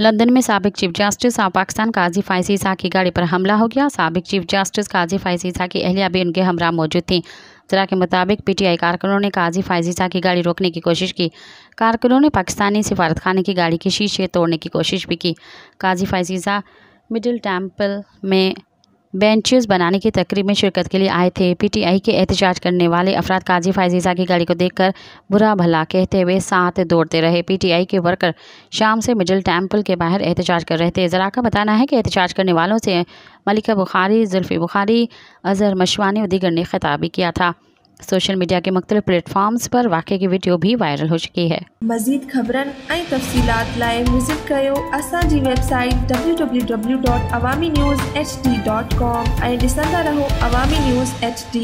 London में साबिक chief justice और पाकिस्तान काजी फायज़ ईसा की गाड़ी पर हमला हो गया। साबिक चीफ जस्टिस काजी फायज़ ईसा की अहलिया भी उनके हमरा मौजूद थी। जरा के मुताबिक पीटीआई कारकुनों ने काजी फायज़ ईसा की गाड़ी रोकने की कोशिश की। कारकुनों ने पाकिस्तानी सिफारतखाने की गाड़ी के शीशे तोड़ने की कोशिश भी की। काजी फायज़ ईसा मिडिल टेम्पल में बेंचेस बनाने की तकरीब में शिरकत के लिए आए थे। पीटीआई के एहतजाज करने वाले अफराद काजी फायज़ ईसा की गाड़ी को देखकर बुरा भला कहते हुए साथ दौड़ते रहे। पीटीआई के वर्कर शाम से मिडिल टेम्पल के बाहर एहतजाज कर रहे थे। जरा का बताना है कि एहतजाज करने वालों से मलिका बुखारी, जुल्फी बुखारी, अजहर मशवानी और दीगर ने खिताब भी किया था। सोशल मीडिया के मुख्तलिफ प्लेटफॉर्म्स पर वाक़े की वीडियो भी वायरल हो चुकी है। मज़ीद ख़बरन ऐं तफ़सीलात लाइ विज़िट कयो असांजी वेबसाइट www.awamiNewsHD.com ऐं ॾिसंदा रहो अवामी न्यूज़ HD।